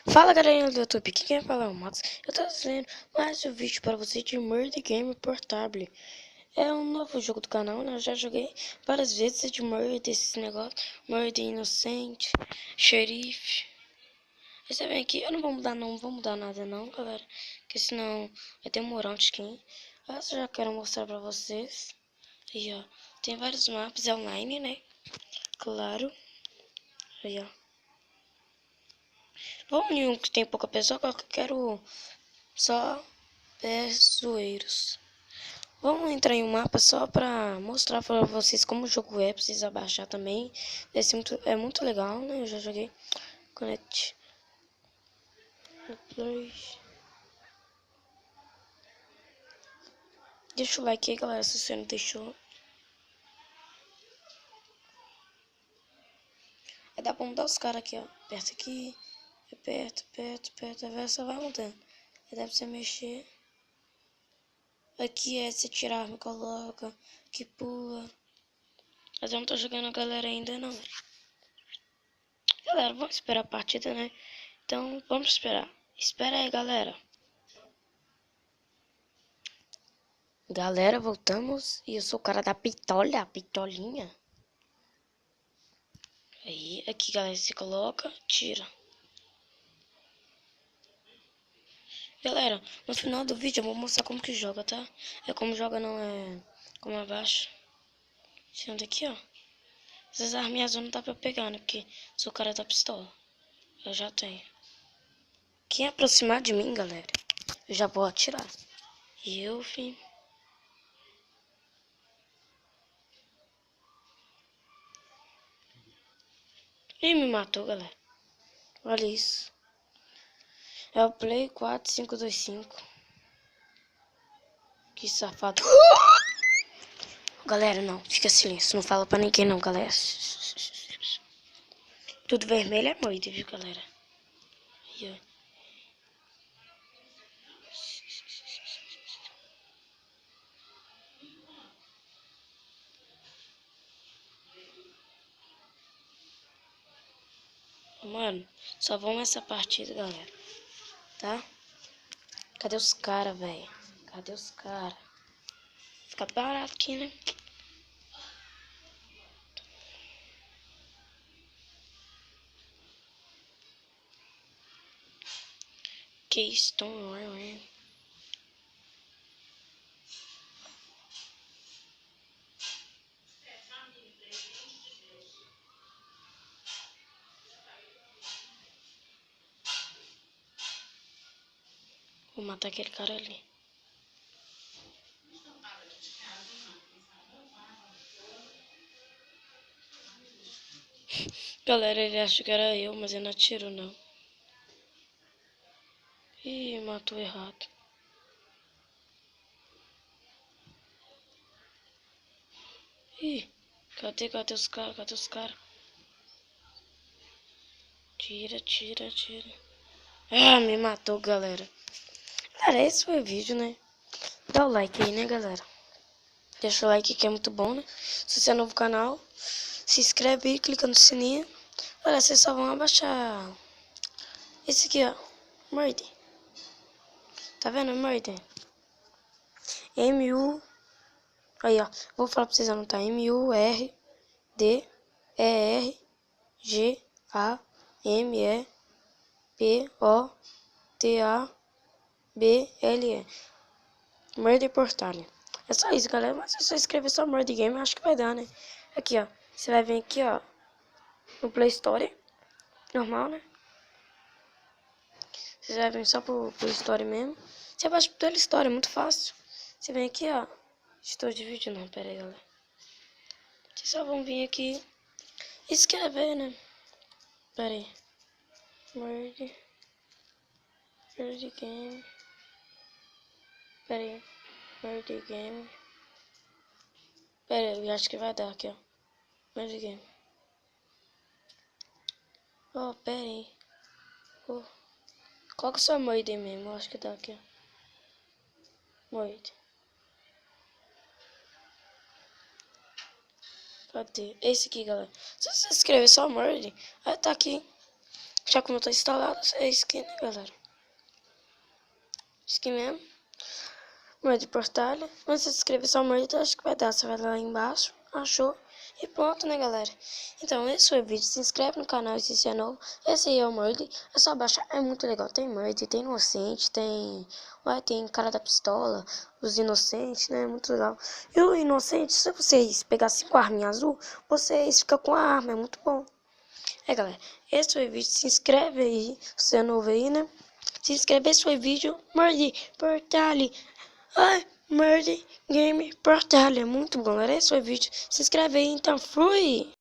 Fala galerinha do YouTube, aqui quem fala é o Max. Eu tô trazendo mais um vídeo para você de Murder Game Portable. É um novo jogo do canal, né? Eu já joguei várias vezes de Murder, esses negócios. Murder Inocente, Xerife. Você vem aqui, eu não vou mudar não, vou mudar nada não, galera. Porque senão vai demorar um tiquinho. Eu já quero mostrar pra vocês. Aí, ó. Tem vários mapas, é online, né? Claro. Aí, ó. Vamos em um que tem pouca pessoa, que eu quero só zoeiros. Vamos entrar em um mapa só pra mostrar pra vocês como o jogo é. Precisa baixar também. É muito legal, né? Eu já joguei. Connect. Play. Deixa o like aí, galera, se você não deixou. Aí dá pra mudar os caras aqui, ó. Aperta aqui. Aperta, aperta, aperta. Aí só vai mudando. Aí dá pra você mexer. Aqui é você tirar a arma, coloca. Que pula. Mas eu não tô jogando a galera ainda, não. Galera, vamos esperar a partida, né? Então, vamos esperar. Espera aí, galera. Galera, voltamos. E eu sou o cara da pitolha, a pitolinha. Aí, aqui, galera, você coloca, tira. Galera, no final do vídeo eu vou mostrar como que joga, tá? É como joga, não é como abaixa. Sendo aqui, ó. Essas arminhas não dá pra pegar, né? Porque sou o cara da pistola. Eu já tenho. Quem aproximar de mim, galera, eu já vou atirar. E eu, filho. Ih, me matou, galera. Olha isso. É o Play 4525. Que safado. Galera, não. Fica silêncio. Não fala pra ninguém, não, galera. Tudo vermelho é moído, viu, galera? Aí, ó. Mano, só vamos essa partida, galera. Tá? Cadê os caras, velho? Cadê os caras? Fica barato aqui, né? Keystone. Vou matar aquele cara ali. Galera, ele acha que era eu, mas ele não atirou, não. Ih, matou errado. Ih, cadê os caras? Cadê os caras? Tira, tira, tira. Ah, me matou, galera. Galera, esse foi o vídeo, né? Dá o like aí, né, galera? Deixa o like que é muito bom, né? Se você é novo no canal, se inscreve aí, clica no sininho. Olha, vocês só vão abaixar esse aqui, ó. Murder. Tá vendo? Murder. M-U... Aí, ó. Vou falar pra vocês anotar. M-U-R-D-E-R-G-A-M-E-P-O-T-A-B-L-E. Murder Portable. É só isso, galera. Mas se você escrever só Murder Game, acho que vai dar, né? Aqui, ó. Você vai vir aqui, ó. No Play Store. Normal, né? Você vai vir só pro Play Store mesmo. Você baixa pro Play Store, é muito fácil. Você vem aqui, ó. Estou de vídeo, não. Pera aí, galera. Vocês só vão vir aqui e escrever, né? Pera aí. Murder Game. Pera aí. Murder Game. Pera aí, eu acho que vai dar aqui, ó. Murder Game. Oh, pera aí. Oh. Coloca só Murder mesmo, eu acho que dá aqui, ó. Murder. Cadê? Esse aqui, galera. Se você escrever só Murder, vai tá aqui. Já como eu tô instalado, é skin, né, galera? Skin mesmo. Morde Portalha. Quando você se inscrever só Morde, acho que vai dar. Você vai lá embaixo. Achou? E pronto, né, galera? Então, esse foi o vídeo. Se inscreve no canal se você é novo. Esse aí é o Morde. É só baixar. É muito legal. Tem Morde, tem Inocente, tem... Ué, tem cara da pistola. Os Inocentes, né? Muito legal. E o Inocente, se vocês pegar 5 arminhas azul, vocês ficam com a arma. É muito bom. É, galera. Esse foi o vídeo. Se inscreve aí. Se você é novo aí, né? Se inscreve. Esse foi o vídeo. Morde Portalha. Ai, Murder Game Portal, é muito bom, galera. Esse foi o vídeo. Se inscreve aí, então fui!